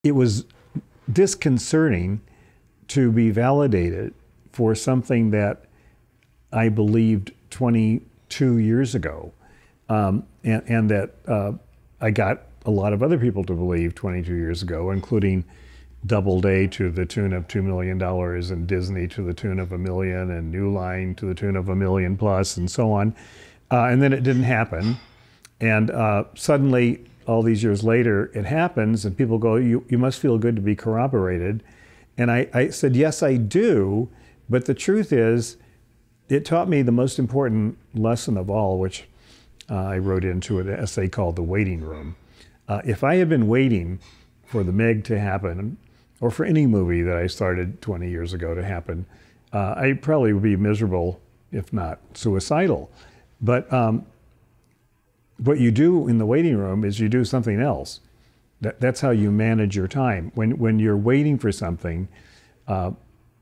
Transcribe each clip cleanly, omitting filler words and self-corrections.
it was disconcerting to be validated for something that I believed 22 years ago, and that I got a lot of other people to believe 22 years ago, including Doubleday to the tune of $2 million, and Disney to the tune of $1 million, and New Line to the tune of $1 million plus, and so on. And then it didn't happen. And suddenly, all these years later, it happens, and people go, you must feel good to be corroborated. And I said, yes, I do. But the truth is, it taught me the most important lesson of all, which I wrote into an essay called The Waiting Room. If I had been waiting for the Meg to happen, or for any movie that I started 20 years ago to happen, I probably would be miserable, if not suicidal. But what you do in the waiting room is you do something else. That's how you manage your time. When you're waiting for something,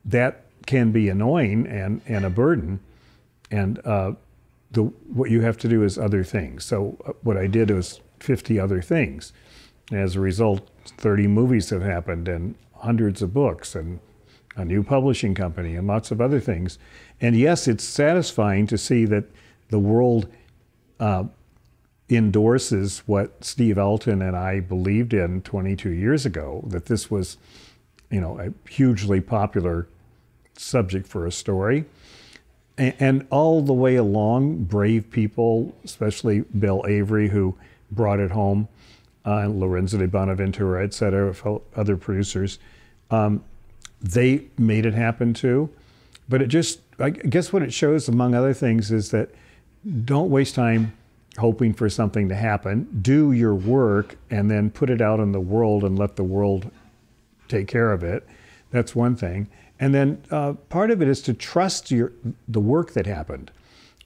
that can be annoying and a burden. And what you have to do is other things. So what I did was 50 other things. As a result, 30 movies have happened, and hundreds of books, and a new publishing company, and lots of other things. And yes, it's satisfying to see that the world endorses what Steve Elton and I believed in 22 years ago, that this was, a hugely popular subject for a story. And all the way along, brave people, especially Bill Avery, who brought it home, and Lorenzo de Bonaventura, et cetera, other producers, they made it happen too. But I guess what it shows, among other things, is that don't waste time hoping for something to happen. Do your work and then put it out in the world and let the world take care of it. That's one thing. And then part of it is to trust the work that happened.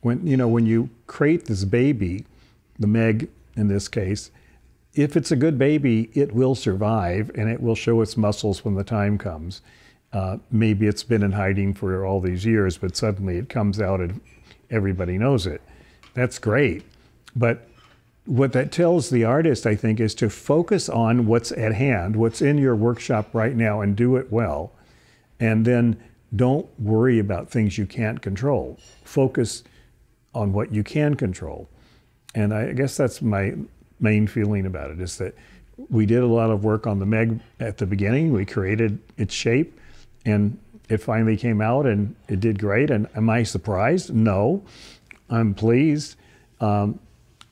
When you create this baby, the Meg in this case, if it's a good baby, it will survive and it will show its muscles when the time comes. Maybe it's been in hiding for all these years, but suddenly it comes out and everybody knows it. That's great. But what that tells the artist, I think, is to focus on what's at hand, what's in your workshop right now, and do it well. And then don't worry about things you can't control. Focus on what you can control. And I guess that's my main feeling about it, is that we did a lot of work on the Meg at the beginning. We created its shape, and it finally came out, and it did great. And am I surprised? No. I'm pleased,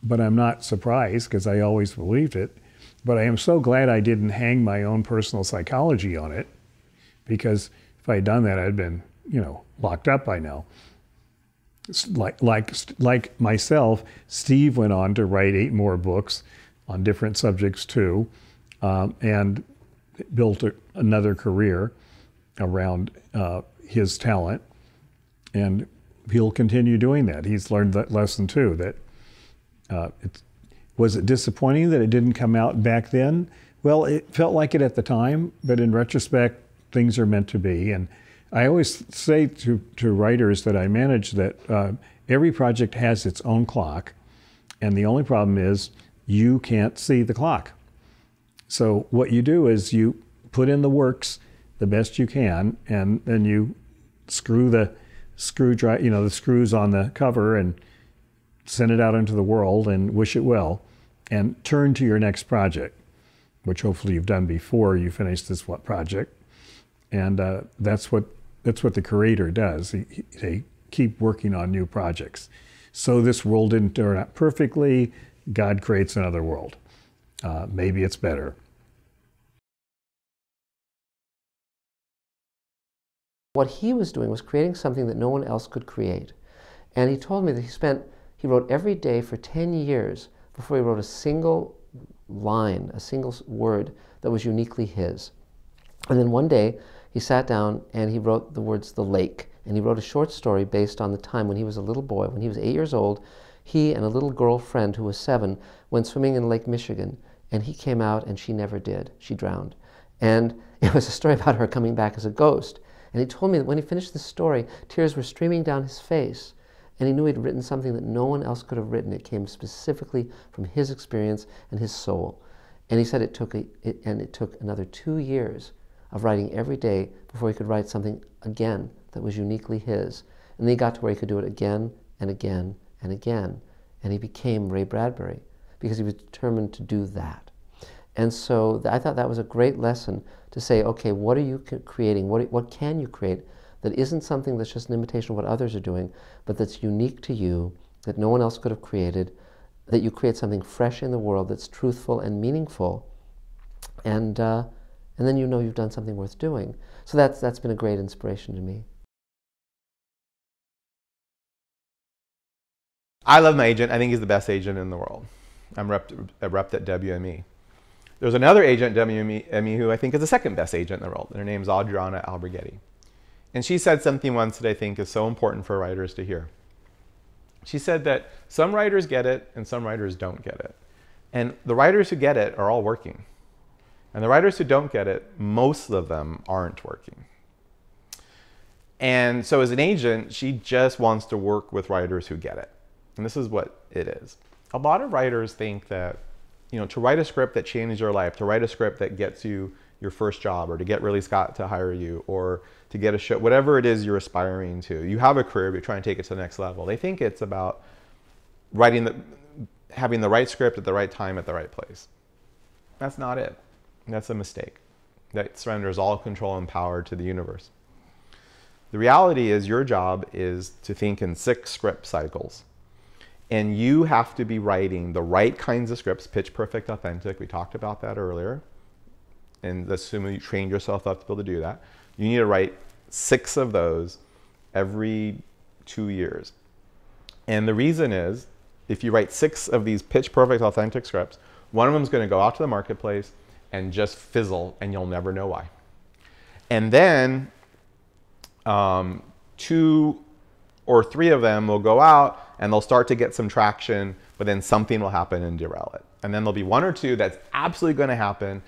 but I'm not surprised, because I always believed it. But I am so glad I didn't hang my own personal psychology on it, because if I had done that, I'd been, locked up by now. Like myself, Steve went on to write 8 more books on different subjects too, and built another career around his talent, and he'll continue doing that. He's learned that lesson too, that was it disappointing that it didn't come out back then? Well, it felt like it at the time, but in retrospect, things are meant to be. And I always say to writers that I manage that every project has its own clock, and the only problem is you can't see the clock. So what you do is you put in the works the best you can, and then you screw the the screws on the cover and send it out into the world and wish it well, and turn to your next project, which hopefully you've done before you finish this project. And that's what the creator does. They keep working on new projects. So this world didn't turn out perfectly. God creates another world. Maybe it's better. What he was doing was creating something that no one else could create. And he told me that he wrote every day for 10 years before he wrote a single line, a single word that was uniquely his. And then one day, he sat down and he wrote the words, "the lake." And he wrote a short story based on the time when he was a little boy. When he was 8 years old, he and a little girl friend who was 7 went swimming in Lake Michigan. And he came out and she never did. She drowned. And it was a story about her coming back as a ghost. And he told me that when he finished the story, tears were streaming down his face. And he knew he'd written something that no one else could have written. It came specifically from his experience and his soul. And he said it took another 2 years of writing every day before he could write something again that was uniquely his. And then he got to where he could do it again and again and again. And he became Ray Bradbury because he was determined to do that. And so I thought that was a great lesson to say, okay, what are you creating? What can you create that isn't something that's just an imitation of what others are doing, but that's unique to you, that no one else could have created, that you create something fresh in the world that's truthful and meaningful, and then you know you've done something worth doing. So that's been a great inspiration to me. I love my agent. I think he's the best agent in the world. I'm a rep at WME. There's another agent at WME who I think is the second best agent in the world. Her name's Adriana Alberghetti. And she said something once that I think is so important for writers to hear. She said that some writers get it and some writers don't get it. And the writers who get it are all working. And the writers who don't get it, most of them aren't working. And so as an agent, she just wants to work with writers who get it. And this is what it is. A lot of writers think that, to write a script that changes your life, to write a script that gets you your first job, or to get Ridley Scott to hire you, or to get a show, whatever it is you're aspiring to. You have a career, but you're trying to take it to the next level. They think it's about having the right script at the right time at the right place. That's not it. That's a mistake. That surrenders all control and power to the universe. The reality is your job is to think in 6 script cycles. And you have to be writing the right kinds of scripts, pitch perfect, authentic. We talked about that earlier. And assuming you trained yourself up to be able to do that. You need to write 6 of those every 2 years. And the reason is, if you write 6 of these pitch perfect, authentic scripts, one of them is going to go out to the marketplace and just fizzle, and you'll never know why. And then 2 or 3 of them will go out and they'll start to get some traction, but then something will happen and derail it. And then there'll be 1 or 2 that's absolutely going to happen.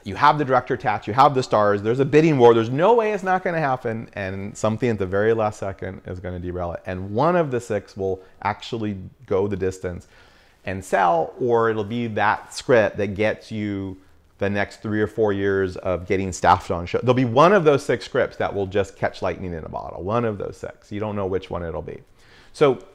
You have the director attached, you have the stars, there's a bidding war, there's no way it's not going to happen, and something at the very last second is going to derail it. And one of the 6 will actually go the distance and sell, or it'll be that script that gets you the next 3 or 4 years of getting staffed on show. There'll be one of those 6 scripts that will just catch lightning in a bottle. One of those 6. You don't know which one it'll be. So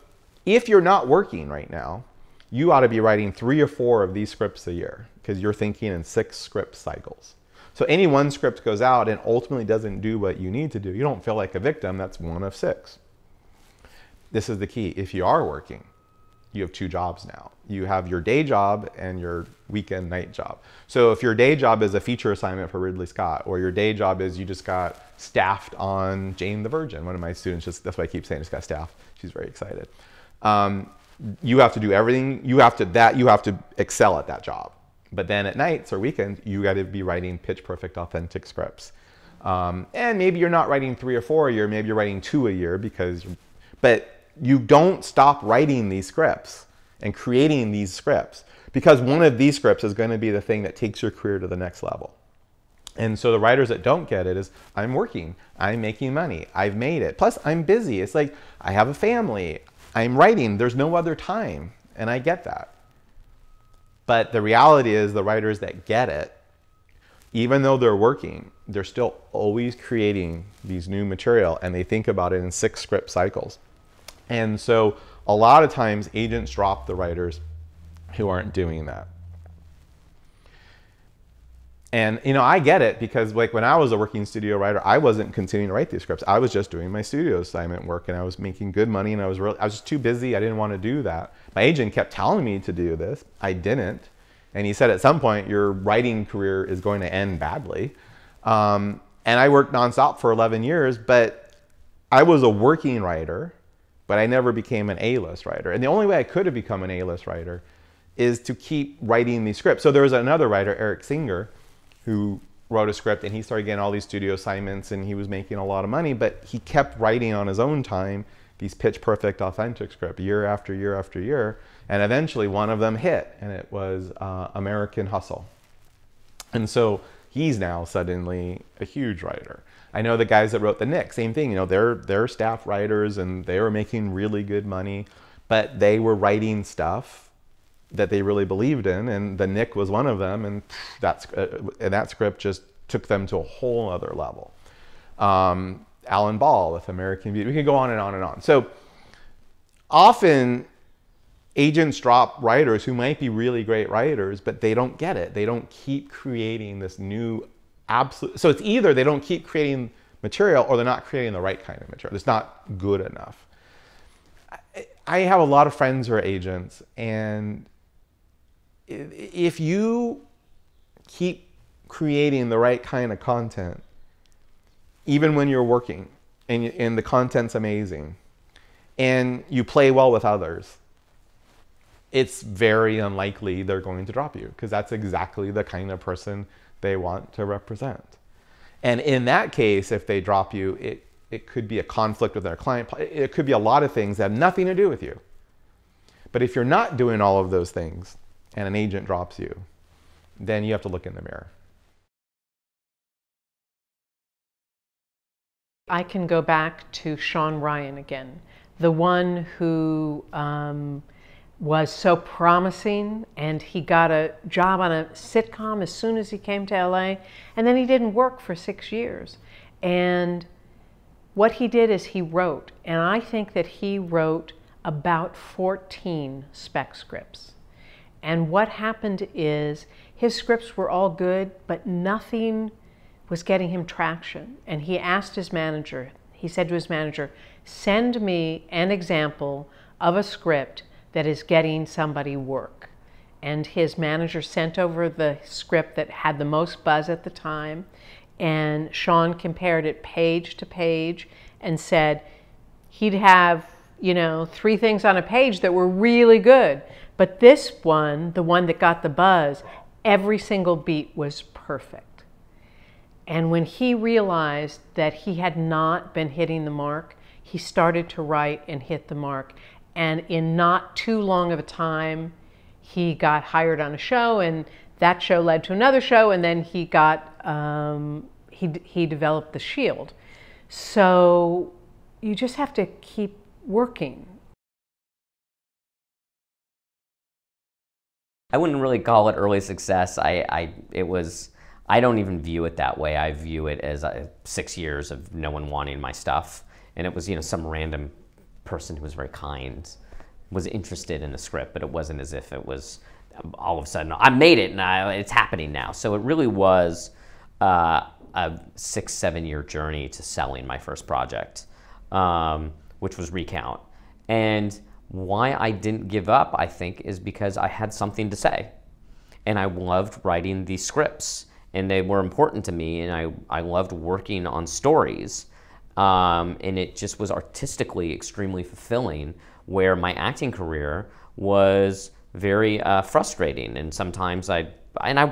if you're not working right now, you ought to be writing 3 or 4 of these scripts a year, because you're thinking in 6 script cycles. So any one script goes out and ultimately doesn't do what you need to do. You don't feel like a victim. That's 1 of 6. This is the key. If you are working, you have 2 jobs now. You have your day job and your weekend night job. So if your day job is a feature assignment for Ridley Scott, or your day job is you just got staffed on Jane the Virgin. One of my students, that's what I keep saying, just got staffed. She's very excited. You have to do everything. You have to excel at that job. But then at nights or weekends, you got to be writing pitch perfect, authentic scripts. And maybe you're not writing 3 or 4 a year. Maybe you're writing 2 a year but you don't stop writing these scripts and creating these scripts, because one of these scripts is going to be the thing that takes your career to the next level. And so the writers that don't get it is, I'm working, I'm making money, I've made it. Plus I'm busy. It's like, I have a family, I'm writing, there's no other time. And I get that. But the reality is the writers that get it, even though they're working, they're still always creating these new material, and they think about it in 6 script cycles. And so a lot of times agents drop the writers who aren't doing that. And I get it, because like when I was a working studio writer, I wasn't continuing to write these scripts. I was just doing my studio assignment work, and I was making good money, and I was just too busy. I didn't want to do that. My agent kept telling me to do this. I didn't. And he said, at some point, your writing career is going to end badly. And I worked nonstop for 11 years, but I was a working writer, but I never became an A-list writer. And the only way I could have become an A-list writer is to keep writing these scripts. So there was another writer, Eric Singer, who wrote a script, and he started getting all these studio assignments, and he was making a lot of money, but he kept writing on his own time these pitch perfect, authentic scripts year after year after year. And eventually one of them hit, and it was American Hustle. And so he's now suddenly a huge writer. I know the guys that wrote The Knick, same thing. They're staff writers, and they were making really good money, but they were writing stuff that they really believed in, and the Nick was one of them, and that script just took them to a whole other level. Alan Ball with American Beauty. We can go on and on and on. So often agents drop writers who might be really great writers, but they don't get it. They don't keep creating this new absolute. So it's either they don't keep creating material or they're not creating the right kind of material. It's not good enough. I have a lot of friends who are agents, and if you keep creating the right kind of content, even when you're working and the content's amazing and you play well with others, it's very unlikely they're going to drop you, because that's exactly the kind of person they want to represent. And in that case, if they drop you, it could be a conflict with their client. It could be a lot of things that have nothing to do with you. But if you're not doing all of those things and an agent drops you, then you have to look in the mirror. I can go back to Sean Ryan again, the one who was so promising, and he got a job on a sitcom as soon as he came to LA, and then he didn't work for 6 years. And what he did is he wrote, and I think that he wrote about 14 spec scripts. And what happened is his scripts were all good, but nothing was getting him traction. And he asked his manager, he said to his manager, send me an example of a script that is getting somebody work. And his manager sent over the script that had the most buzz at the time, and Sean compared it page to page and said he'd have, 3 things on a page that were really good, but this one, the one that got the buzz, every single beat was perfect. And when he realized that he had not been hitting the mark, he started to write and hit the mark. And in not too long of a time, he got hired on a show, and that show led to another show, and then he got, he developed The Shield. So you just have to keep working. I wouldn't really call it early success. I don't even view it that way. I view it as 6 years of no one wanting my stuff. And it was, some random person who was very kind was interested in the script, but it wasn't as if it was all of a sudden, I made it and it's happening now. So it really was a 6-7 year journey to selling my first project, which was Recount. And why I didn't give up, I think, is because I had something to say. And I loved writing these scripts, and they were important to me, and I loved working on stories. And it just was artistically extremely fulfilling, where my acting career was very frustrating. And sometimes I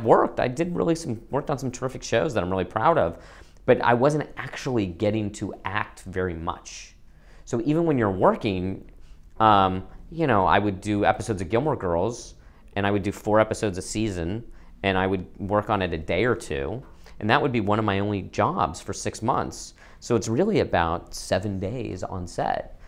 worked on some terrific shows that I'm really proud of, but I wasn't actually getting to act very much. So even when you're working, I would do episodes of Gilmore Girls, and I would do 4 episodes a season, and I would work on it a day or two, and that would be one of my only jobs for 6 months. So it's really about 7 days on set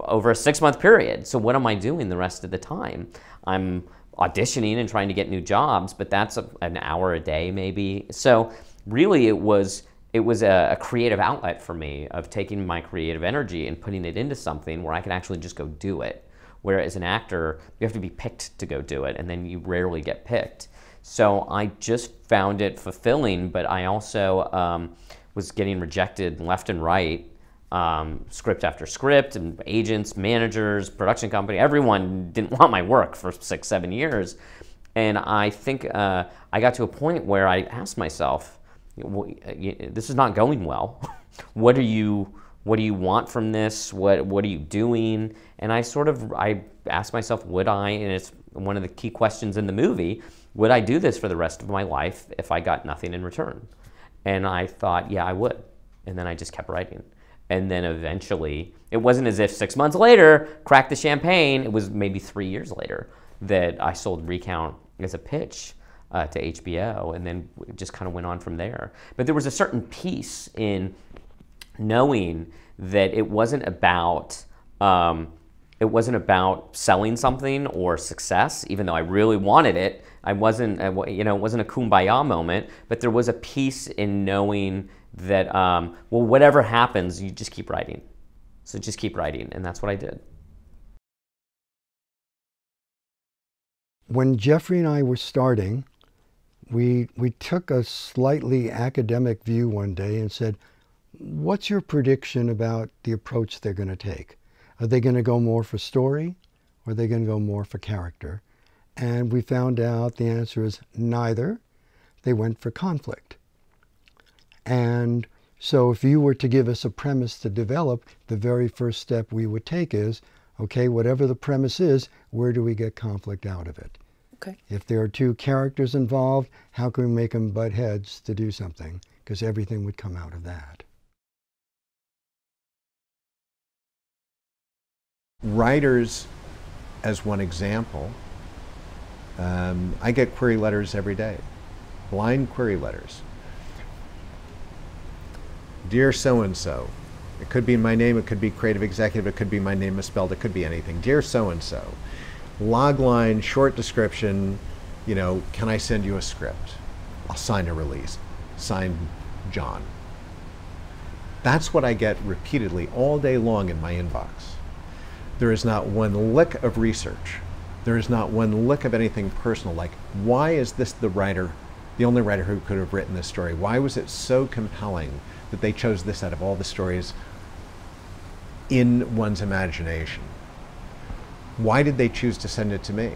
over a 6-month period. So what am I doing the rest of the time? I'm auditioning and trying to get new jobs, but that's an hour a day maybe. So really it was a creative outlet for me, of taking my creative energy and putting it into something where I could actually just go do it. Whereas an actor, you have to be picked to go do it, and then you rarely get picked. So I just found it fulfilling, but I also was getting rejected left and right, script after script, and agents, managers, production company, everyone didn't want my work for 6-7 years. And I think I got to a point where I asked myself, this is not going well. What do you want from this? What are you doing? And I asked myself, would I, and it's one of the key questions in the movie, would I do this for the rest of my life if I got nothing in return? And I thought, yeah, I would. And then I just kept writing. And then eventually, it wasn't as if 6 months later, cracked the champagne. It was maybe 3 years later that I sold Recount as a pitch to HBO, and then it just kind of went on from there. But there was a certain peace in knowing that it wasn't about It wasn't about selling something or success, even though I really wanted it. It wasn't a kumbaya moment, but there was a peace in knowing that, well, whatever happens, you just keep writing. So just keep writing, and that's what I did. When Jeffrey and I were starting, we took a slightly academic view one day and said, what's your prediction about the approach they're going to take? Are they going to go more for story, or are they going to go more for character? And we found out the answer is neither. They went for conflict. And so if you were to give us a premise to develop, the very first step we would take is, okay, whatever the premise is, where do we get conflict out of it? Okay. If there are two characters involved, how can we make them butt heads to do something? Because everything would come out of that. Writers, as one example, I get query letters every day, blind query letters. Dear so-and-so, it could be my name, it could be creative executive, it could be my name misspelled, it could be anything. Dear so-and-so, log line, short description, can I send you a script? I'll sign a release. Signed, John. That's what I get repeatedly all day long in my inbox. There is not one lick of research. There is not one lick of anything personal, like, why is this the only writer who could have written this story? Why was it so compelling that they chose this out of all the stories in one's imagination? Why did they choose to send it to me?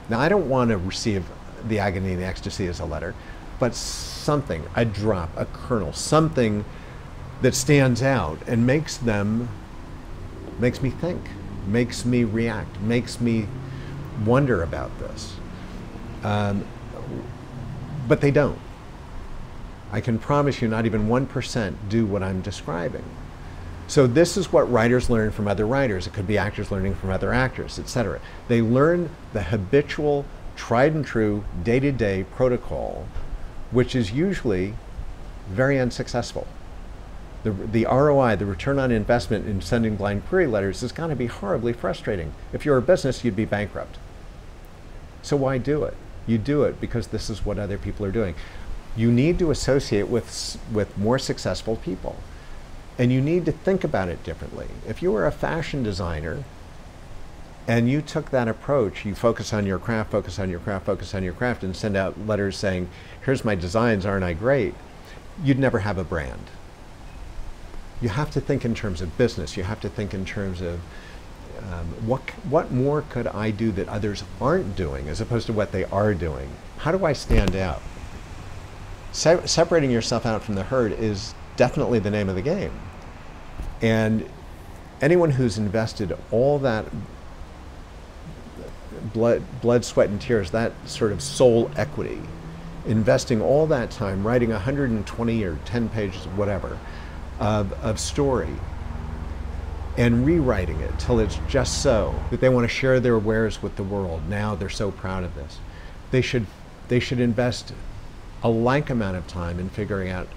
Now, I don't want to receive the agony and the ecstasy as a letter, but something, a drop, a kernel, something that stands out and makes me think, makes me react, makes me wonder about this. But they don't. I can promise you not even 1% do what I'm describing. So this is what writers learn from other writers. It could be actors learning from other actors, etc. They learn the habitual, tried and true, day-to-day protocol, which is usually very unsuccessful. The ROI, the return on investment in sending blind query letters, is going to be horribly frustrating. If you're a business, you'd be bankrupt. So why do it? You do it because this is what other people are doing. You need to associate with more successful people. And you need to think about it differently. If you were a fashion designer and you took that approach, you focus on your craft, focus on your craft, focus on your craft, and send out letters saying, here's my designs, aren't I great? You'd never have a brand. You have to think in terms of business. You have to think in terms of what more could I do that others aren't doing as opposed to what they are doing? How do I stand out? Separating yourself out from the herd is definitely the name of the game. And anyone who's invested all that blood, sweat, and tears, that sort of soul equity, investing all that time, writing 120 or 10 pages, whatever, of story, and rewriting it till it's just so that they want to share their wares with the world. Now they're so proud of this. They should invest a like amount of time in figuring out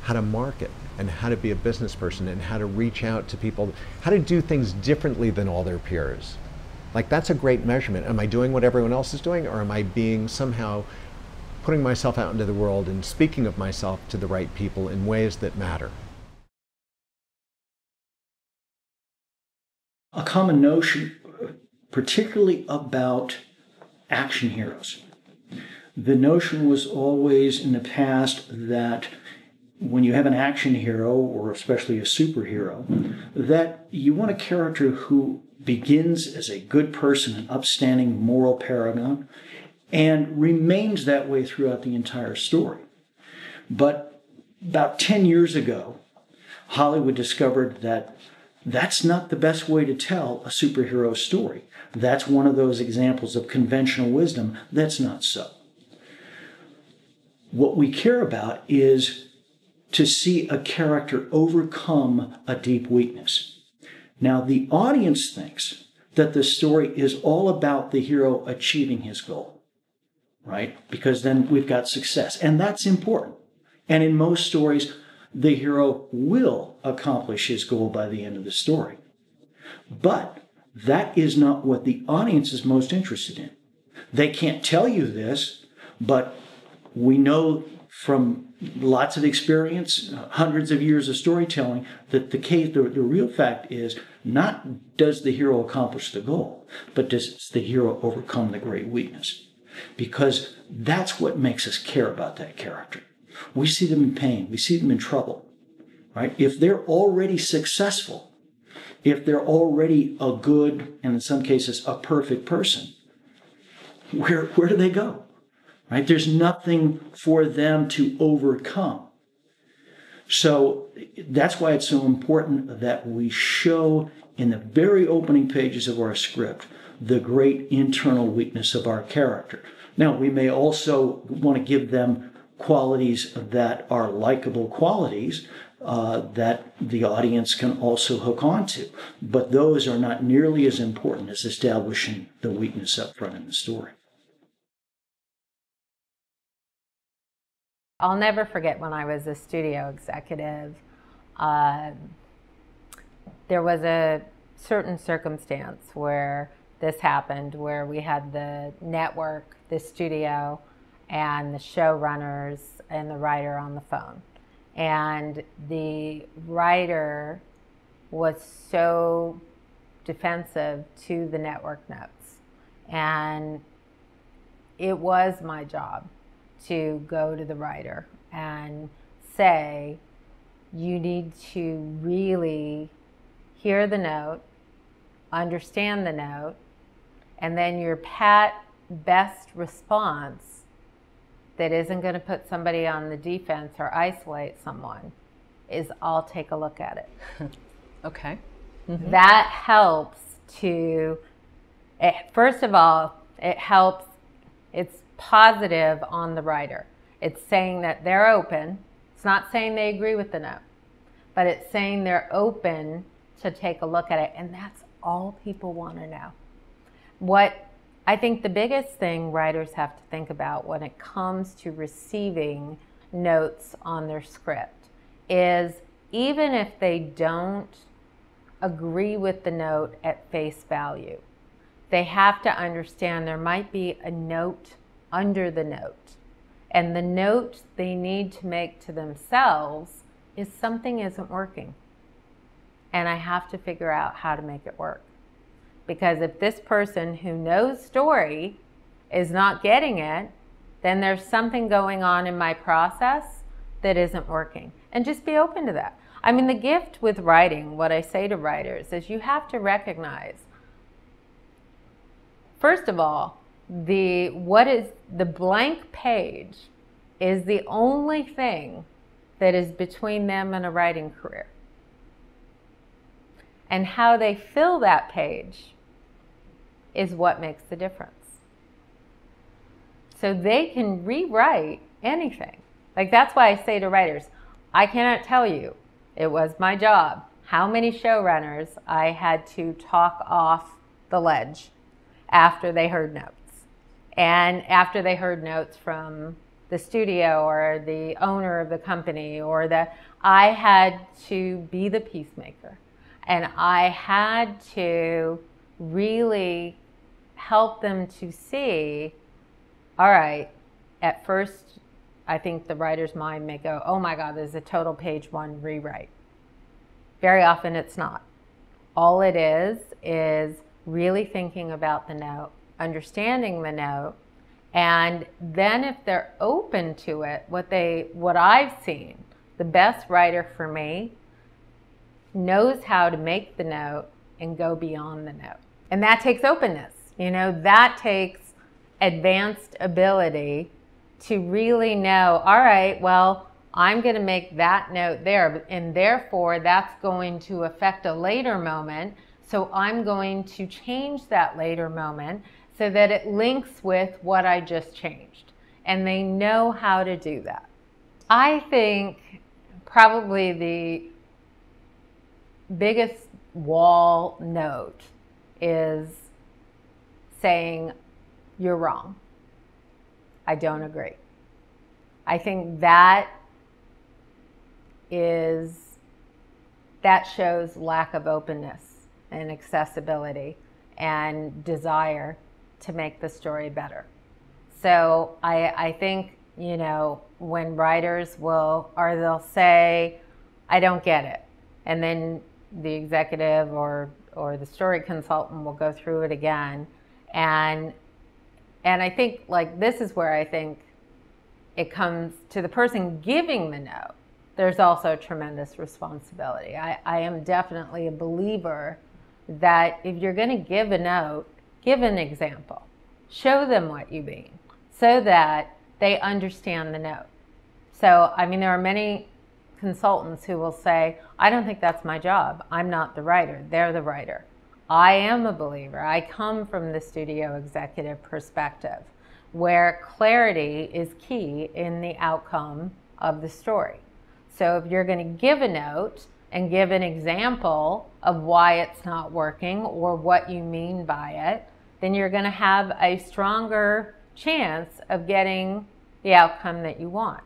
how to market and how to be a business person and how to reach out to people, how to do things differently than all their peers. Like, that's a great measurement. Am I doing what everyone else is doing, or am I being somehow putting myself out into the world and speaking of myself to the right people in ways that matter? A common notion, particularly about action heroes. The notion was always in the past that when you have an action hero, or especially a superhero, that you want a character who begins as a good person, an upstanding moral paragon, and remains that way throughout the entire story. But about 10 years ago, Hollywood discovered that that's not the best way to tell a superhero story. That's one of those examples of conventional wisdom that's not so. What we care about is to see a character overcome a deep weakness. Now, the audience thinks that the story is all about the hero achieving his goal, right? Because then we've got success, and that's important. And in most stories, the hero will accomplish his goal by the end of the story. But that is not what the audience is most interested in. They can't tell you this, but we know from lots of experience, hundreds of years of storytelling, that the real fact is not does the hero accomplish the goal, but does the hero overcome the great weakness? Because that's what makes us care about that character. We see them in pain. We see them in trouble, right? If they're already successful, if they're already a good, and in some cases a perfect person, where do they go? Right? There's nothing for them to overcome. So that's why it's so important that we show in the very opening pages of our script the great internal weakness of our character. Now, we may also want to give them qualities that are likable qualities that the audience can also hook onto. But those are not nearly as important as establishing the weakness up front in the story. I'll never forget when I was a studio executive, there was a certain circumstance where this happened, where we had the network, the studio, and the showrunners and the writer on the phone. And the writer was so defensive to the network notes. And it was my job to go to the writer and say, you need to really hear the note, understand the note, and then your best response that isn't going to put somebody on the defense or isolate someone is, I'll take a look at it. Okay. Mm-hmm. That helps to, first of all, it helps, it's positive on the writer. It's saying that they're open. It's not saying they agree with the note, but it's saying they're open to take a look at it. And that's all people want to know. What I think the biggest thing writers have to think about when it comes to receiving notes on their script is, even if they don't agree with the note at face value, they have to understand there might be a note under the note. And the note they need to make to themselves is, something isn't working. And I have to figure out how to make it work. Because if this person who knows story is not getting it, then there's something going on in my process that isn't working. And just be open to that. I mean, the gift with writing, what I say to writers is, you have to recognize, first of all, the blank page is the only thing that is between them and a writing career. And how they fill that page is what makes the difference. So they can rewrite anything. Like, that's why I say to writers, I cannot tell you, it was my job, how many showrunners I had to talk off the ledge after they heard notes. And after they heard notes from the studio or the owner of the company, or I had to be the peacemaker. And I had to really help them to see, all right, at first, I think the writer's mind may go, oh my God, this is a total page one rewrite. Very often it's not. All it is really thinking about the note, understanding the note, and then if they're open to it, what I've seen, the best writer for me knows how to make the note and go beyond the note. And that takes openness. You know, that takes advanced ability to really know, all right, well, I'm going to make that note there, and therefore that's going to affect a later moment. So I'm going to change that later moment so that it links with what I just changed. And they know how to do that. I think probably the biggest wall note is saying, you're wrong. I don't agree. I think that shows lack of openness and accessibility and desire to make the story better. So I think, you know, when writers they'll say, I don't get it. And then the executive or the story consultant will go through it again. And I think, like, this is where I think it comes to the person giving the note. There's also tremendous responsibility. I am definitely a believer that if you're going to give a note, give an example. Show them what you mean so that they understand the note. So, I mean, there are many consultants who will say, I don't think that's my job. I'm not the writer. They're the writer. I am a believer. I come from the studio executive perspective, where clarity is key in the outcome of the story. So if you're going to give a note and give an example of why it's not working or what you mean by it, then you're going to have a stronger chance of getting the outcome that you want.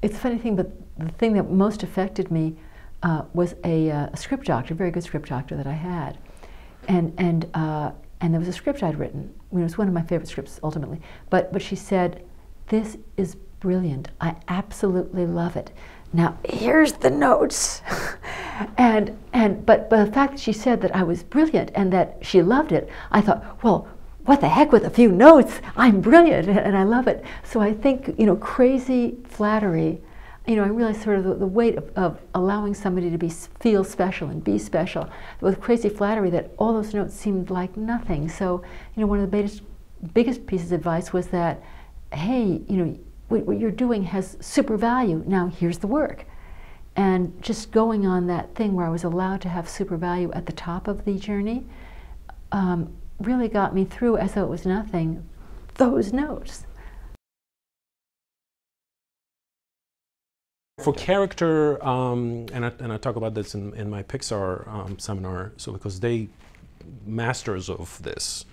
It's a funny thing, but the thing that most affected me was a script doctor, a very good script doctor that I had. And there was a script I'd written. It was one of my favorite scripts, ultimately. But she said, this is brilliant. I absolutely love it. Now, here's the notes. But the fact that she said that I was brilliant and that she loved it, I thought, well, what the heck with a few notes? I'm brilliant and I love it. So I think, you know, crazy flattery, you know, I realized sort of the weight of allowing somebody to feel special and be special. With crazy flattery, that all those notes seemed like nothing. So, you know, one of the biggest pieces of advice was that, hey, you know, what you're doing has super value. Now here's the work. And just going on that thing where I was allowed to have super value at the top of the journey really got me through, as though it was nothing, those notes. For character, and I talk about this in my Pixar seminar, so because they masters of this,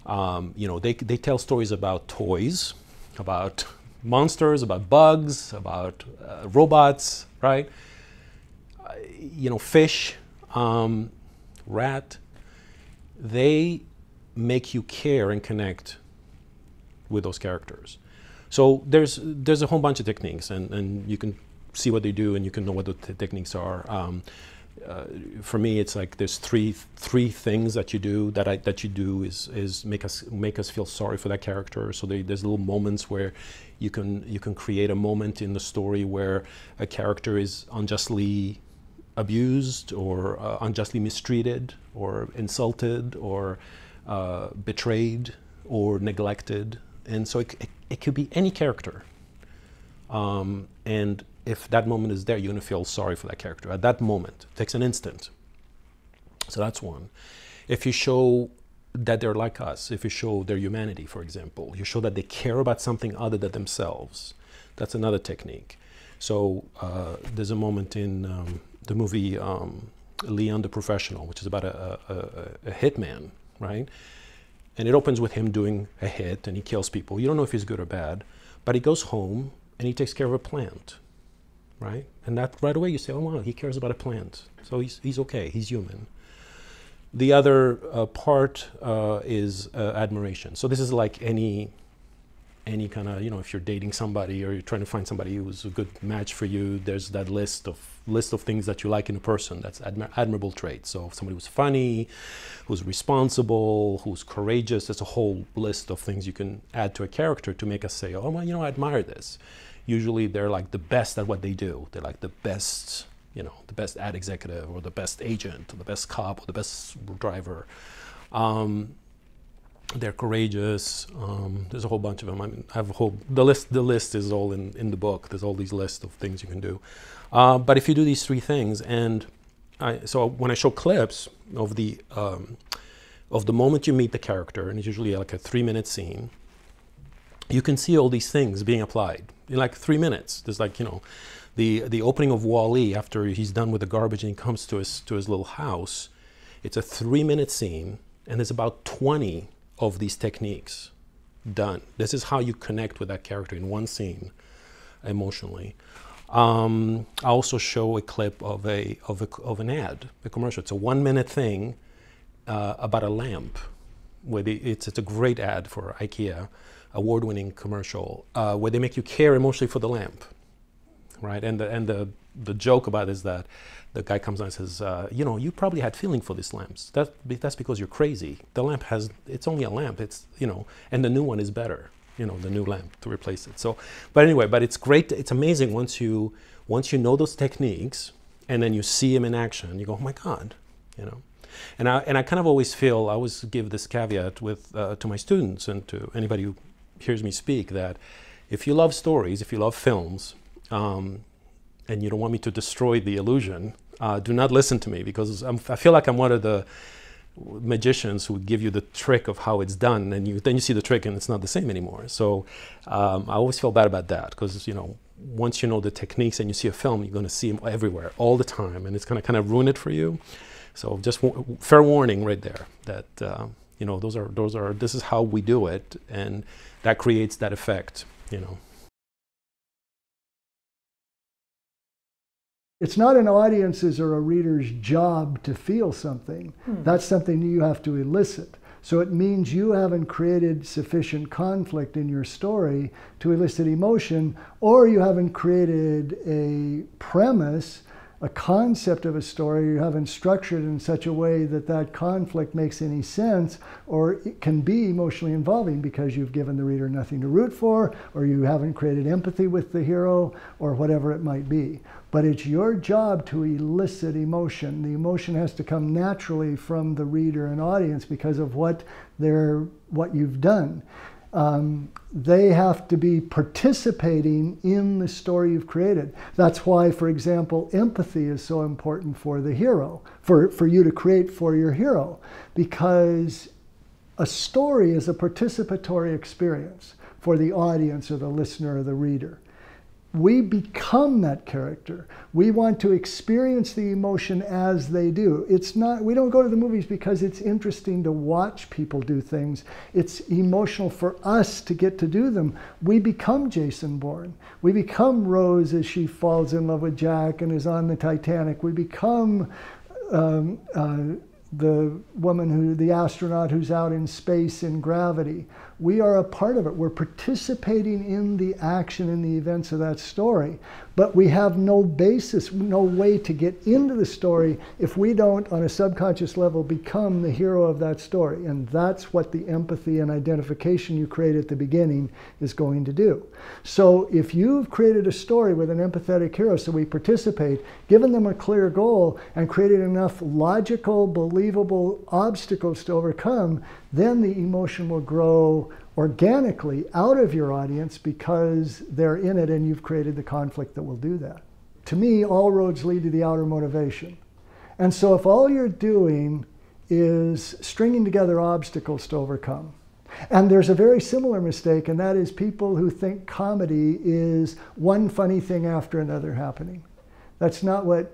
you know, they tell stories about toys, about monsters, about bugs, about robots, right? You know, fish, rat. They make you care and connect with those characters. So there's a whole bunch of techniques, and you can see what they do, and you can know what the techniques are. For me, it's like there's three things that you do that you do is make us feel sorry for that character. So there's little moments where you can create a moment in the story where a character is unjustly abused or unjustly mistreated or insulted or betrayed or neglected, and so it could be any character. And if that moment is there, you're going to feel sorry for that character at that moment. It takes an instant. So that's one. If you show that they're like us, if you show their humanity, for example, you show that they care about something other than themselves, that's another technique. So there's a moment in the movie Leon the Professional, which is about a hitman, right? And it opens with him doing a hit, and he kills people. You don't know if he's good or bad, but he goes home and he takes care of a plant, right? And that right away you say, oh wow, he cares about a plant. So he's okay, he's human. The other part is admiration. So this is like any kind of, you know, if you're dating somebody or you're trying to find somebody who's a good match for you, there's that list of things that you like in a person. That's admirable traits. So if somebody who's funny, who's responsible, who's courageous, there's a whole list of things you can add to a character to make us say, oh well, you know, I admire this. Usually they're like the best at what they do. They're like the best, you know, the best ad executive or the best agent or the best cop or the best driver. They're courageous. There's a whole bunch of them. I mean, I have a whole, the list is all in the book. There's all these lists of things you can do. But if you do these three things, and so when I show clips of the moment you meet the character, and it's usually like a 3-minute scene, you can see all these things being applied in like 3 minutes. There's like, you know, the opening of Wall-E after he's done with the garbage and he comes to his little house. It's a 3-minute scene, and there's about 20 of these techniques done. This is how you connect with that character in one scene emotionally. I also show a clip of an ad, a commercial. It's a 1-minute thing about a lamp. It's a great ad for IKEA, award-winning commercial, where they make you care emotionally for the lamp, right? And the joke about it is that the guy comes on and says, you know, you probably had feeling for these lamps. That's because you're crazy. The lamp it's only a lamp. It's, you know, and the new one is better. You know, the new lamp to replace it. So, but anyway, but it's great. It's amazing once you know those techniques, and then you see them in action. You go, oh my God, you know. And I kind of always feel, I always give this caveat with to my students and to anybody who hears me speak, that if you love stories, if you love films, and you don't want me to destroy the illusion, do not listen to me, because I feel like I'm one of the magicians who give you the trick of how it's done, and then you see the trick and it's not the same anymore. So I always feel bad about that, because, you know, once you know the techniques and you see a film, you're going to see them everywhere all the time, and it's going to kind of ruin it for you. So just fair warning right there that you know, this is how we do it, and that creates that effect, you know. It's not an audience's or a reader's job to feel something. That's something you have to elicit. So it means you haven't created sufficient conflict in your story to elicit emotion, or you haven't created a premise, a concept of a story, you haven't structured it in such a way that that conflict makes any sense, or it can be emotionally involving because you've given the reader nothing to root for, or you haven't created empathy with the hero, or whatever it might be. But it's your job to elicit emotion. The emotion has to come naturally from the reader and audience because of what you've done. They have to be participating in the story you've created. That's why, for example, empathy is so important for the hero, for you to create for your hero, because a story is a participatory experience for the audience or the listener or the reader. We become that character. We want to experience the emotion as they do. We don't go to the movies because it's interesting to watch people do things. It's emotional for us to get to do them. We become Jason Bourne. We become Rose as she falls in love with Jack and is on the Titanic. We become the woman the astronaut who's out in space in Gravity. We are a part of it. We're participating in the action, in the events of that story. But we have no basis, no way to get into the story if we don't, on a subconscious level, become the hero of that story. And that's what the empathy and identification you create at the beginning is going to do. So if you've created a story with an empathetic hero, so we participate, given them a clear goal, and created enough logical, believable obstacles to overcome, then the emotion will grow organically out of your audience because they're in it and you've created the conflict that will do that. To me, all roads lead to the outer motivation. And so if all you're doing is stringing together obstacles to overcome, and there's a very similar mistake, and that is people who think comedy is one funny thing after another happening. That's not what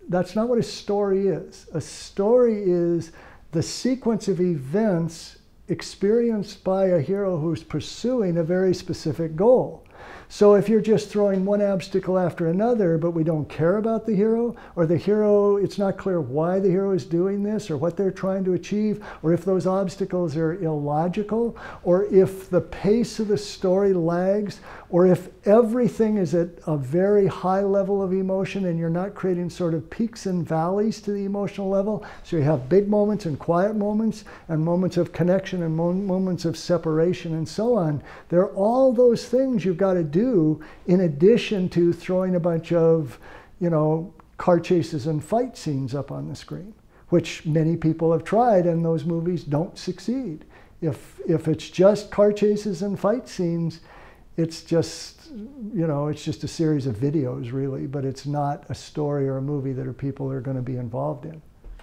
a story is. A story is the sequence of events experienced by a hero who's pursuing a very specific goal. So if you're just throwing one obstacle after another, but we don't care about the hero, or the hero, it's not clear why the hero is doing this or what they're trying to achieve, or if those obstacles are illogical, or if the pace of the story lags, or if everything is at a very high level of emotion and you're not creating sort of peaks and valleys to the emotional level, so you have big moments and quiet moments and moments of connection and moments of separation and so on. There are all those things you've got to do in addition to throwing a bunch of, car chases and fight scenes up on the screen, which many people have tried, and those movies don't succeed. If it's just car chases and fight scenes, it's just, it's just a series of videos, really, but it's not a story or a movie that people are going to be involved in.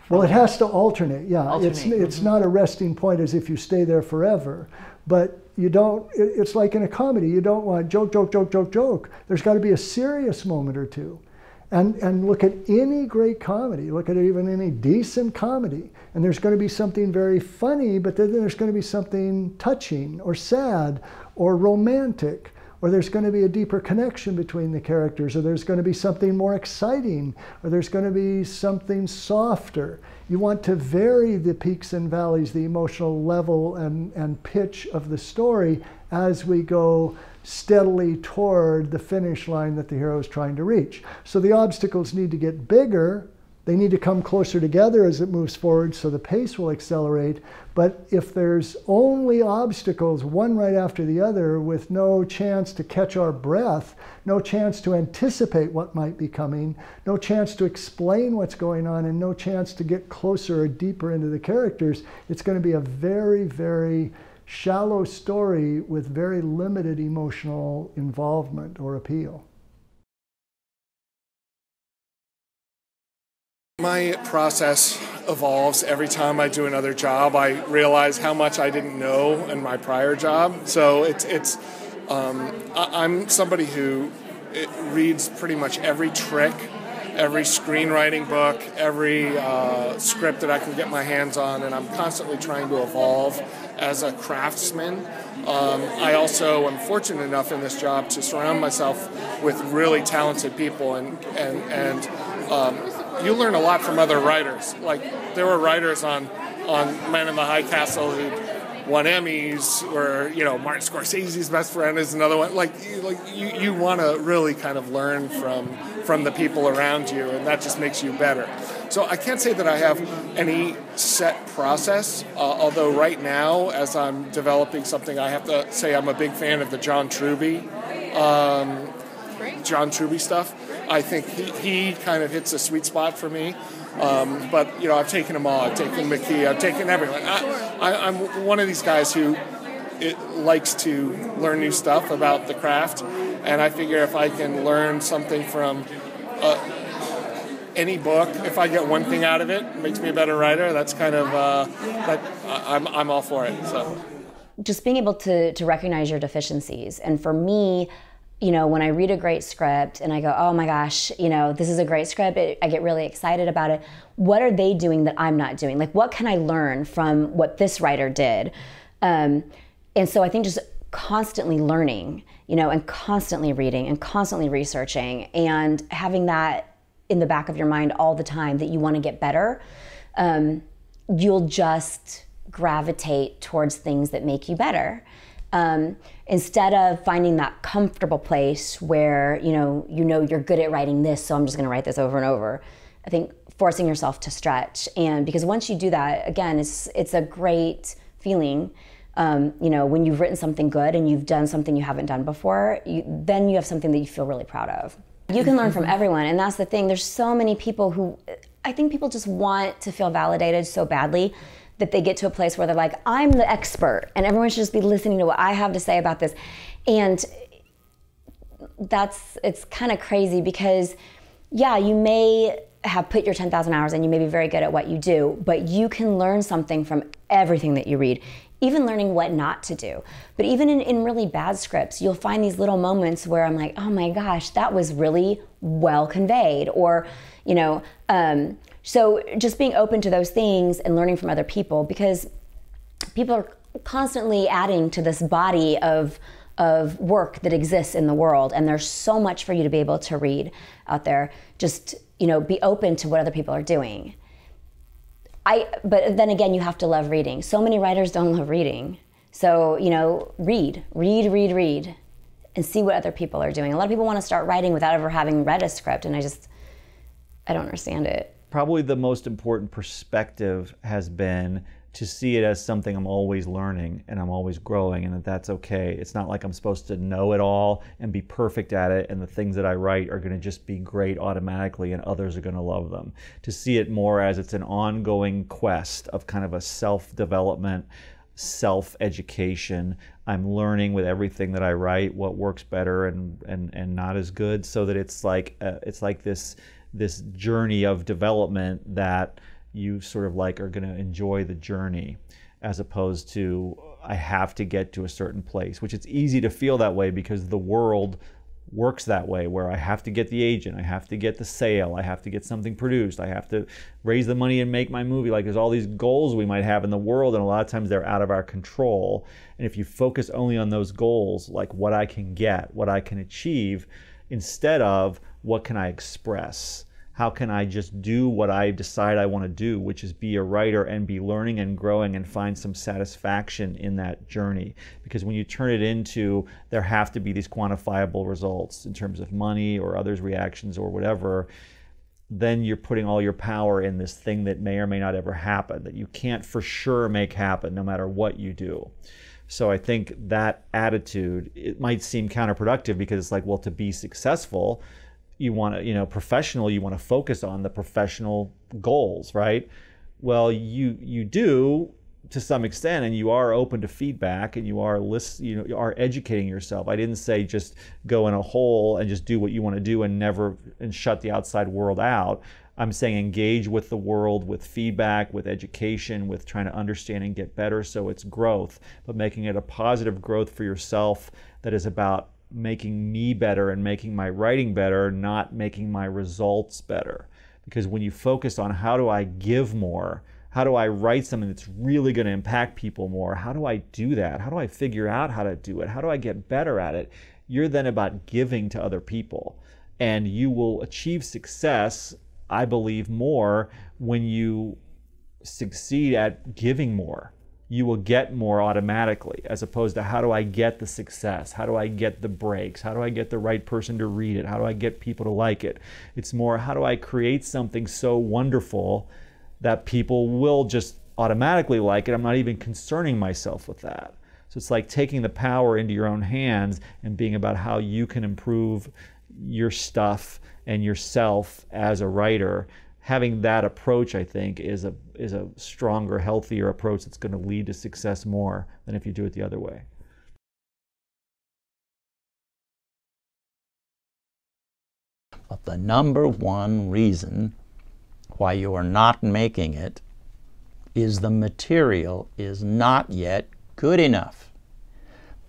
Well, it has to alternate, yeah. It's not a resting point as if you stay there forever, but you don't, it's like in a comedy, you don't want joke, joke, joke, joke, joke. There's got to be a serious moment or two. And look at any great comedy, look at even any decent comedy, and there's going to be something very funny, but then there's going to be something touching or sad or romantic or there's going to be a deeper connection between the characters, or there's going to be something more exciting, or there's going to be something softer. You want to vary the peaks and valleys, the emotional level and pitch of the story as we go steadily toward the finish line that the hero is trying to reach. So the obstacles need to get bigger. They need to come closer together as it moves forward so the pace will accelerate. But if there's only obstacles, one right after the other, with no chance to catch our breath, no chance to anticipate what might be coming, no chance to explain what's going on, and no chance to get closer or deeper into the characters, it's going to be a very, very shallow story with very limited emotional involvement or appeal. My process evolves every time I do another job. I realize how much I didn't know in my prior job. So I'm somebody who reads pretty much every trick, every screenwriting book, every script that I can get my hands on, and I'm constantly trying to evolve as a craftsman. I also am fortunate enough in this job to surround myself with really talented people, and you learn a lot from other writers. Like, there were writers on Man in the High Castle who won Emmys, or, you know, Martin Scorsese's best friend is another one. You want to really kind of learn from the people around you, and that just makes you better. So I can't say that I have any set process, although right now, as I'm developing something, I have to say I'm a big fan of the John Truby stuff. I think he kind of hits a sweet spot for me. But, you know, I've taken them all. I've taken McKee. I've taken everyone. I'm one of these guys who likes to learn new stuff about the craft. And I figure if I can learn something from any book, if I get one thing out of it, it makes me a better writer. That's kind of, I'm all for it. So, just being able to recognize your deficiencies. And for me, you know, when I read a great script and I go, oh my gosh, you know, this is a great script, I get really excited about it. What are they doing that I'm not doing? Like, what can I learn from what this writer did? And so I think just constantly learning, you know, and constantly reading and constantly researching and having that in the back of your mind all the time that you want to get better, you'll just gravitate towards things that make you better. Instead of finding that comfortable place where, you know you're good at writing this, so I'm just going to write this over and over. I think forcing yourself to stretch, and because once you do that, again, it's a great feeling. You know, when you've written something good and you've done something you haven't done before, then you have something that you feel really proud of. You can learn from everyone, and that's the thing. There's so many people who, I think people just want to feel validated so badly that they get to a place where they're like, I'm the expert, and everyone should just be listening to what I have to say about this. And it's kind of crazy because, yeah, you may have put your 10,000 hours and you may be very good at what you do, but you can learn something from everything that you read, even learning what not to do. But even in really bad scripts, you'll find these little moments where I'm like, oh my gosh, that was really well conveyed, or, you know, so just being open to those things and learning from other people, because people are constantly adding to this body of work that exists in the world, and there's so much for you to be able to read out there. Just, you know, be open to what other people are doing. But then again, you have to love reading. So many writers don't love reading. So, you know, read, and see what other people are doing. A lot of people want to start writing without ever having read a script, and I don't understand it. Probably the most important perspective has been to see it as something I'm always learning and I'm always growing, and that's okay. It's not like I'm supposed to know it all and be perfect at it, and the things that I write are going to just be great automatically and others are going to love them. To see it more as it's an ongoing quest of kind of a self-development, self-education. I'm learning with everything that I write what works better and not as good, so that it's like this journey of development that you sort of like are going to enjoy the journey, as opposed to I have to get to a certain place, which it's easy to feel that way because the world works that way, where I have to get the agent, I have to get the sale, I have to get something produced, I have to raise the money and make my movie. Like, there's all these goals we might have in the world, and a lot of times they're out of our control. And if you focus only on those goals, like what I can get, what I can achieve, instead of what can I express, how can I just do what I decide I want to do, which is be a writer and be learning and growing and find some satisfaction in that journey. Because when you turn it into, there have to be these quantifiable results in terms of money or others' reactions or whatever, then you're putting all your power in this thing that may or may not ever happen, that you can't for sure make happen no matter what you do. So I think that attitude, it might seem counterproductive, because it's like, well, to be successful, you want to, you know, professional, you want to focus on the professional goals, right? Well, you do to some extent, and you are open to feedback, and you are you are educating yourself. I didn't say just go in a hole and just do what you want to do and shut the outside world out. I'm saying engage with the world, with feedback, with education, with trying to understand and get better. So it's growth, but making it a positive growth for yourself that is about making me better and making my writing better, not making my results better. Because when you focus on how do I give more, how do I write something that's really going to impact people more, how do I do that, how do I figure out how to do it, how do I get better at it, you're then about giving to other people. And you will achieve success, I believe, more when you succeed at giving more. You will get more automatically, as opposed to how do I get the success? How do I get the breaks? How do I get the right person to read it? How do I get people to like it? It's more, how do I create something so wonderful that people will just automatically like it? I'm not even concerning myself with that. So it's like taking the power into your own hands and being about how you can improve your stuff and yourself as a writer. Having that approach, I think, is a stronger, healthier approach that's going to lead to success more than if you do it the other way. But the number one reason why you are not making it is the material is not yet good enough.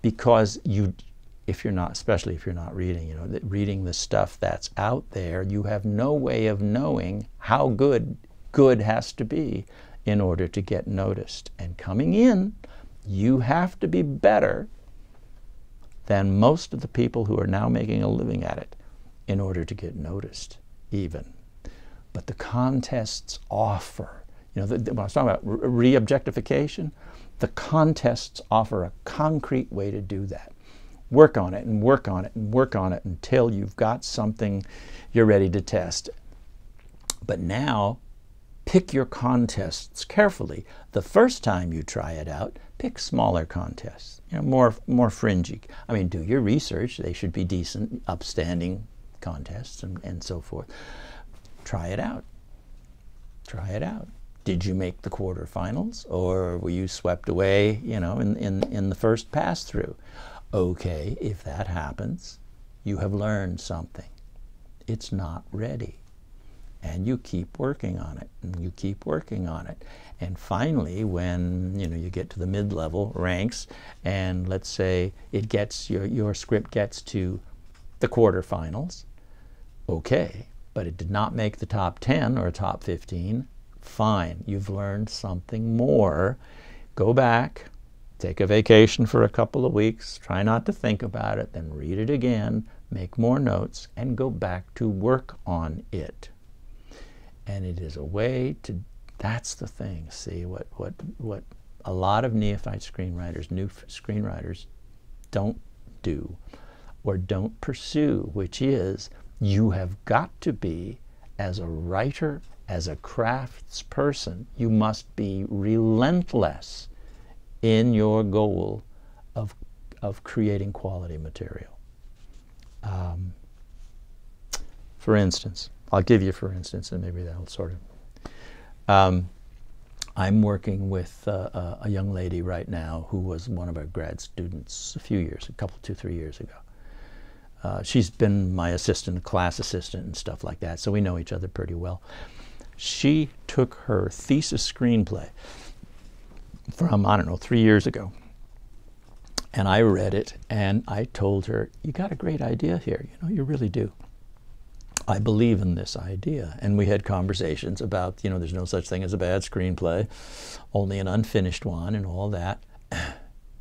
Because if you're not, especially if you're not reading, reading the stuff that's out there, you have no way of knowing how good has to be in order to get noticed. And coming in, you have to be better than most of the people who are now making a living at it in order to get noticed, even. But the contests offer, when I was talking about re-objectification, the contests offer a concrete way to do that. Work on it and work on it and work on it until you've got something you're ready to test. But now, pick your contests carefully. The first time you try it out, pick smaller contests, more fringy. I mean, do your research. They should be decent, upstanding contests and so forth. Try it out. Try it out. Did you make the quarterfinals, or were you swept away, in the first pass through? Okay, if that happens, you have learned something. It's not ready. And you keep working on it, and you keep working on it. And finally, when you get to the mid-level ranks, and let's say it gets your script gets to the quarterfinals, okay, but it did not make the top 10 or top 15, fine, you've learned something more. Go back, take a vacation for a couple of weeks, try not to think about it, then read it again, make more notes, and go back to work on it. And it is a way to, that's the thing, see, what a lot of neophyte screenwriters, new screenwriters, don't do or don't pursue, which is, you have got to be, as a writer, as a craftsperson, you must be relentless in your goal of creating quality material. For instance, I'll give you for instance, and maybe that'll sort of. I'm working with a young lady right now who was one of our grad students two, 3 years ago. She's been my assistant, class assistant and stuff like that, so we know each other pretty well. She took her thesis screenplay from, 3 years ago, And I read it, and I told her, you got a great idea here, you know, you really do. I believe in this idea. And we had conversations about, you know, there's no such thing as a bad screenplay, only an unfinished one and all that.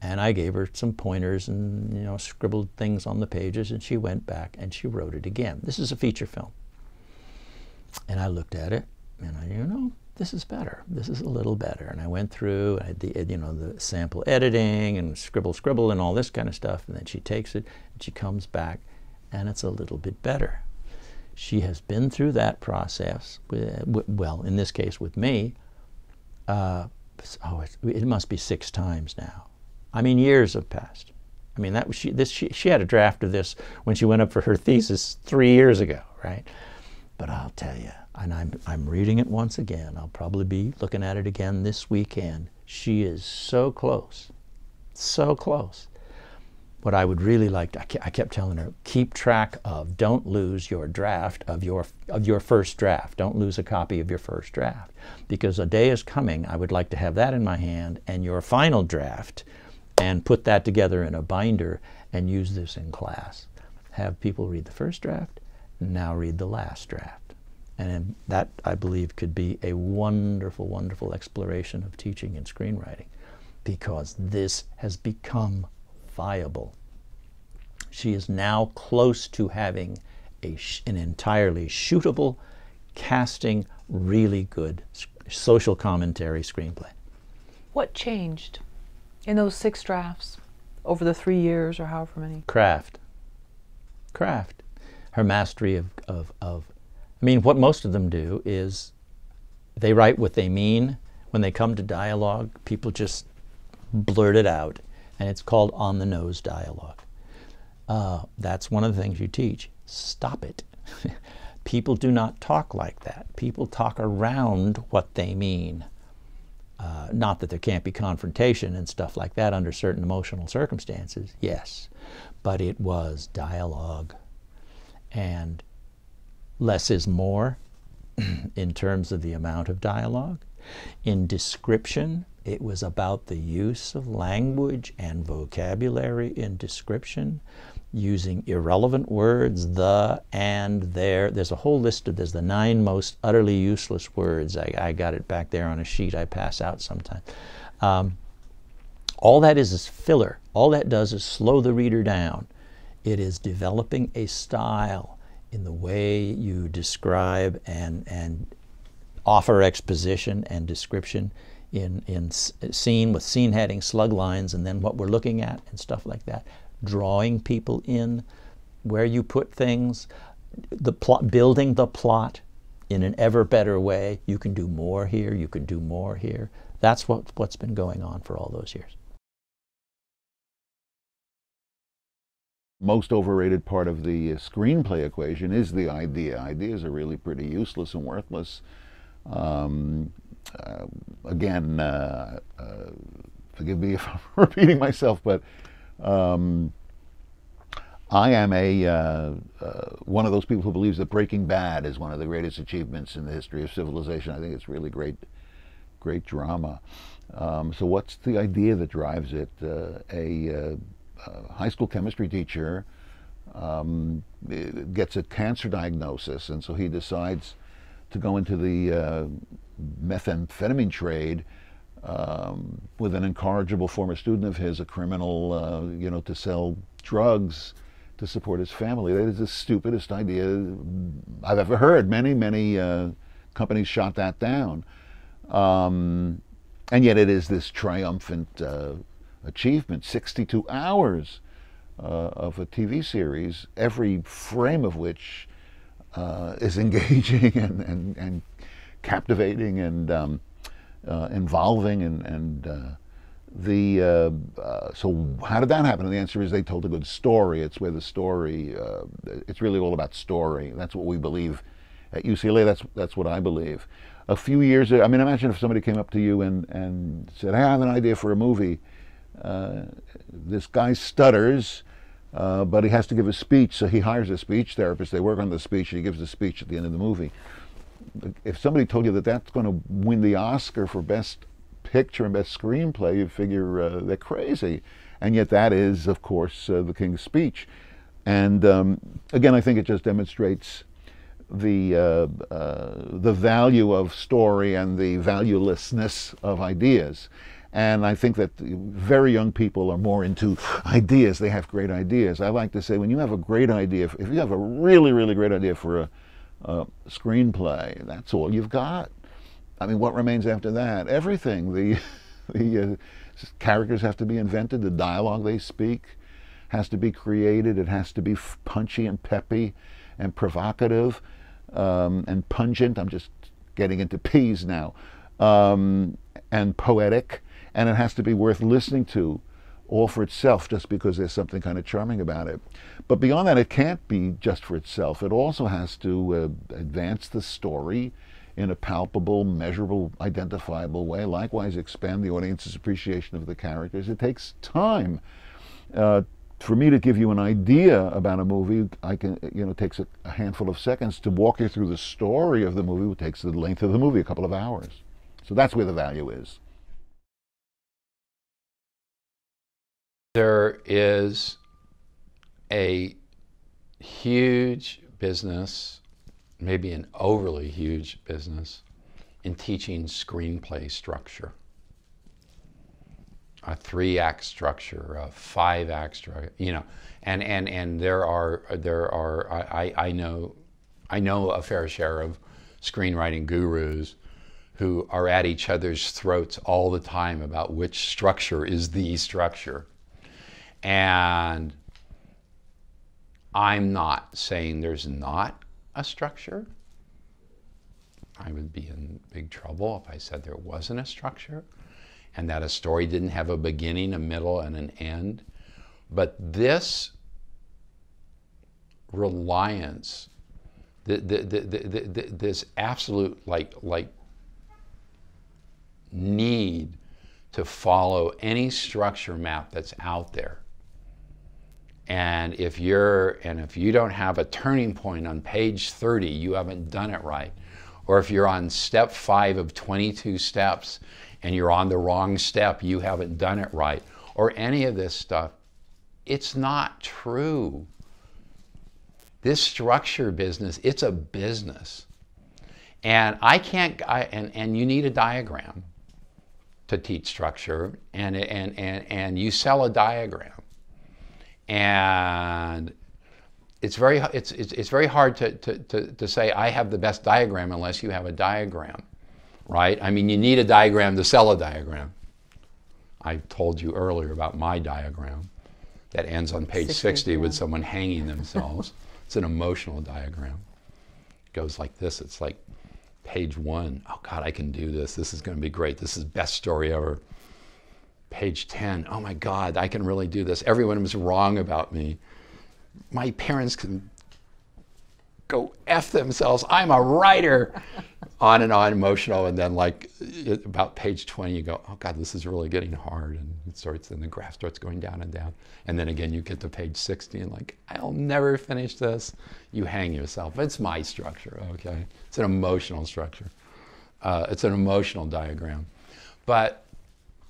And I gave her some pointers and, you know, scribbled things on the pages, and she went back and she wrote it again. This is a feature film. And I looked at it, and I, you know, this is better. This is a little better. And I went through, I had the, you know, the sample editing and scribble and all this kind of stuff. And then she takes it and she comes back, and it's a little bit better. She has been through that process, well, in this case with me, it must be 6 times now. I mean, years have passed. I mean, that was she had a draft of this when she went up for her thesis 3 years ago, right? But I'll tell you, and I'm reading it once again. I'll probably be looking at it again this weekend. She is so close, so close. What I would really like to, I kept telling her, keep track of, don't lose your draft of your first draft. Don't lose a copy of your first draft, because a day is coming. I would like to have that in my hand and your final draft, and put that together in a binder and use this in class. Have people read the first draft, now read the last draft. And that, I believe, could be a wonderful, wonderful exploration of teaching and screenwriting, because this has become viable. She is now close to having an entirely shootable, casting, really good social commentary screenplay. What changed in those 6 drafts over the 3 years or however many? Craft. Her mastery of I mean, what most of them do is they write what they mean. When they come to dialogue, people just blurt it out, and it's called on-the-nose dialogue. That's one of the things you teach. Stop it. People do not talk like that. People talk around what they mean. Not that there can't be confrontation and stuff like that under certain emotional circumstances, yes, but it was dialogue. And less is more in terms of the amount of dialogue. In description, it was about the use of language and vocabulary in description, using irrelevant words, the, and, there. There's a whole list of, there's the 9 most utterly useless words. I got it back there on a sheet I pass out sometime. All that is filler. All that does is slow the reader down. It is developing a style in the way you describe and offer exposition and description in scene with scene heading, slug lines, and then what we're looking at and stuff like that. Drawing people in, where you put things, the plot, building the plot in an ever better way. You can do more here, you can do more here. That's what's been going on for all those years. Most overrated part of the screenplay equation is the idea. Ideas are really pretty useless and worthless. Again, forgive me if I'm repeating myself, but I am one of those people who believes that Breaking Bad is one of the greatest achievements in the history of civilization. I think it's really great drama. So what's the idea that drives it? A high school chemistry teacher gets a cancer diagnosis, and so he decides to go into the methamphetamine trade with an incorrigible former student of his, a criminal, you know, to sell drugs to support his family. That is the stupidest idea I've ever heard. Many companies shot that down. And yet it is this triumphant achievement, 62 hours of a TV series, every frame of which is engaging and captivating and involving so how did that happen? And the answer is they told a good story. It's where the story, it's really all about story. That's what we believe at UCLA. That's what I believe. A few years, I mean, imagine if somebody came up to you and said, "Hey, I have an idea for a movie. This guy stutters, but he has to give a speech, so he hires a speech therapist. They work on the speech, and he gives the speech at the end of the movie." If somebody told you that that's going to win the Oscar for Best Picture and Best Screenplay, you'd figure they're crazy. And yet that is, of course, the King's Speech. And again, I think it just demonstrates the value of story and the valuelessness of ideas. And I think that very young people are more into ideas. They have great ideas. I like to say, when you have a great idea, if you have a really, really great idea for a screenplay, that's all you've got. I mean, what remains after that? Everything. The characters have to be invented. The dialogue they speak has to be created. It has to be punchy and peppy and provocative and pungent. I'm just getting into P's now. And poetic. And it has to be worth listening to, all for itself, just because there's something kind of charming about it. But beyond that, it can't be just for itself. It also has to advance the story in a palpable, measurable, identifiable way. Likewise, expand the audience's appreciation of the characters. It takes time. For me to give you an idea about a movie, it takes a handful of seconds. To walk you through the story of the movie, it takes the length of the movie, a couple of hours. So that's where the value is. There is a huge business, maybe an overly huge business, in teaching screenplay structure. A 3-act structure, a 5-act structure, and there are I know a fair share of screenwriting gurus who are at each other's throats all the time about which structure is the structure. And I'm not saying there's not a structure. I would be in big trouble if I said there wasn't a structure and that a story didn't have a beginning, a middle, and an end. But this reliance, this absolute need to follow any structure map that's out there. And if you don't have a turning point on page 30, you haven't done it right. Or if you're on step 5 of 22 steps and you're on the wrong step, you haven't done it right. Or any of this stuff, it's not true. This structure business, it's a business. And and you need a diagram to teach structure, and you sell a diagram. And it's very hard to say I have the best diagram unless you have a diagram, right? I mean, you need a diagram to sell a diagram. I told you earlier about my diagram that ends on page 60 with someone hanging themselves. It's an emotional diagram. It goes like this. It's like page 1. Oh God, I can do this. This is going to be great. This is the best story ever. Page 10, oh my God, I can really do this. Everyone was wrong about me. My parents can go F themselves. I'm a writer. On and on, emotional. And then about page 20, you go, oh God, this is really getting hard. And the graph starts going down and down. And then again, you get to page 60 and I'll never finish this. You hang yourself. It's my structure, okay? It's an emotional structure. It's an emotional diagram. But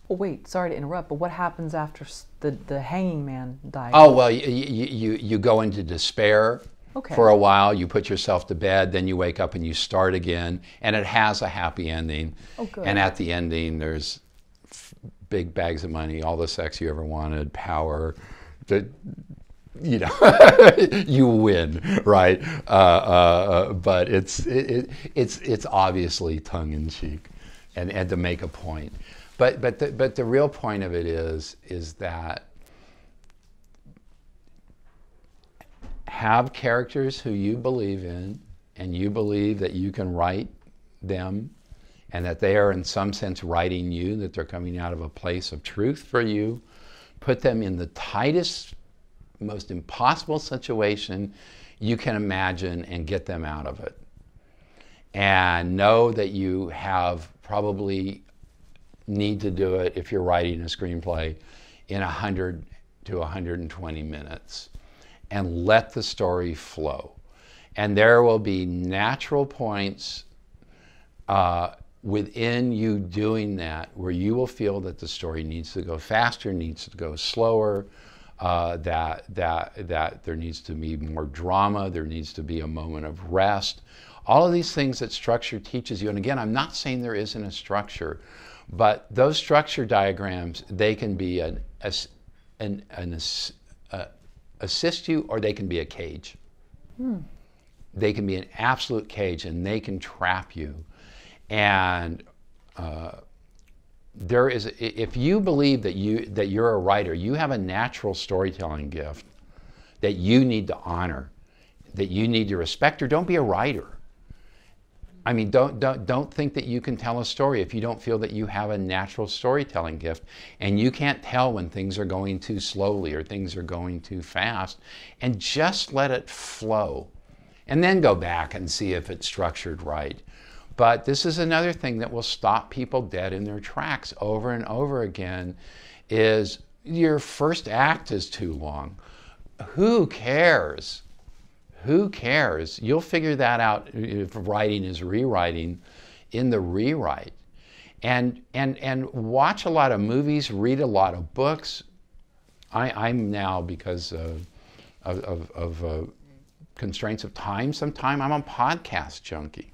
well, wait, sorry to interrupt, but what happens after the hanging man dies? Oh, well, you go into despair for a while, you put yourself to bed, then you wake up and you start again, and it has a happy ending. Oh, good. And at the ending, there's big bags of money, all the sex you ever wanted, power, you win, right? But it's obviously tongue-in-cheek and to make a point. But the real point of it is that have characters who you believe in, and you believe that you can write them, and that they are in some sense writing you, that they're coming out of a place of truth for you. Put them in the tightest, most impossible situation you can imagine and get them out of it. And know that you have probably need to do it, if you're writing a screenplay, in 100 to 120 minutes. And let the story flow. And there will be natural points within you doing that, where you will feel that the story needs to go faster, needs to go slower, that there needs to be more drama, there needs to be a moment of rest. All of these things that structure teaches you. And again, I'm not saying there isn't a structure, but those structure diagrams, they can be assist you, or they can be a cage. They can be an absolute cage, and they can trap you. And there is, if you believe that you're a writer, you have a natural storytelling gift that you need to honor, that you need to respect, or don't be a writer. I mean, don't think that you can tell a story if you don't feel that you have a natural storytelling gift, and you can't tell when things are going too slowly or things are going too fast, and just let it flow, and then go back and see if it's structured right. But this is another thing that will stop people dead in their tracks over and over again, is your first act is too long. Who cares? Who cares? You'll figure that out if writing is rewriting in the rewrite. And watch a lot of movies, read a lot of books. I'm now, because of constraints of time, I'm a podcast junkie.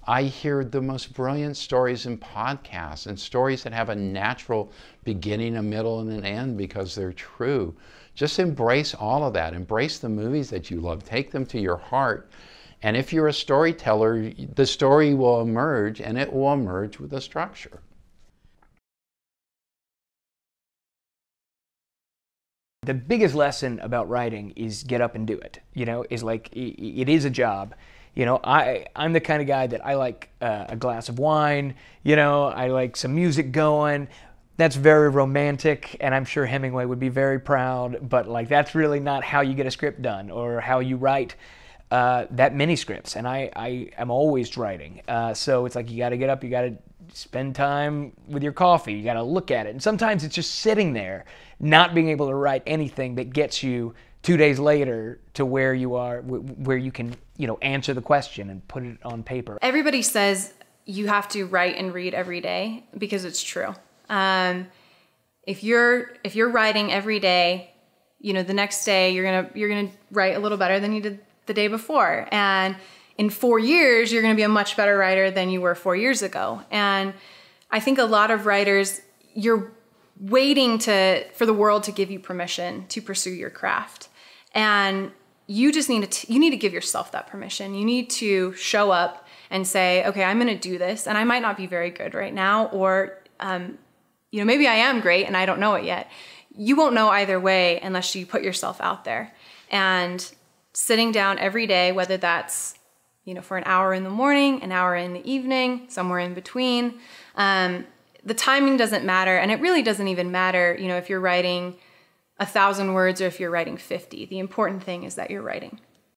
I hear the most brilliant stories in podcasts, and stories that have a natural beginning, a middle, and an end because they're true. Just embrace all of that. Embrace the movies that you love. Take them to your heart. And if you're a storyteller, the story will emerge, and it will emerge with a structure. The biggest lesson about writing is get up and do it. You know, is like, it is a job. You know, I'm the kind of guy that I like a glass of wine, you know, I like some music going. That's very romantic, and I'm sure Hemingway would be very proud, but like, that's really not how you get a script done, or how you write that many scripts. And I am always writing. So it's like, you gotta get up, you gotta spend time with your coffee, you gotta look at it. And sometimes it's just sitting there, not being able to write anything that gets you 2 days later to where you are, where you can, you know, answer the question and put it on paper. Everybody says you have to write and read every day, because it's true. If you're writing every day, you know, the next day you're gonna write a little better than you did the day before. And in 4 years, you're gonna be a much better writer than you were 4 years ago. And I think a lot of writers, you're waiting for the world to give you permission to pursue your craft. And you just need to give yourself that permission. You need to show up and say, okay, I'm gonna do this, and I might not be very good right now, or you know, maybe I am great and I don't know it yet. You won't know either way unless you put yourself out there. And sitting down every day, whether that's, you know, for an hour in the morning, an hour in the evening, somewhere in between, the timing doesn't matter. And it really doesn't even matter, you know, if you're writing 1,000 words or if you're writing 50. The important thing is that you're writing.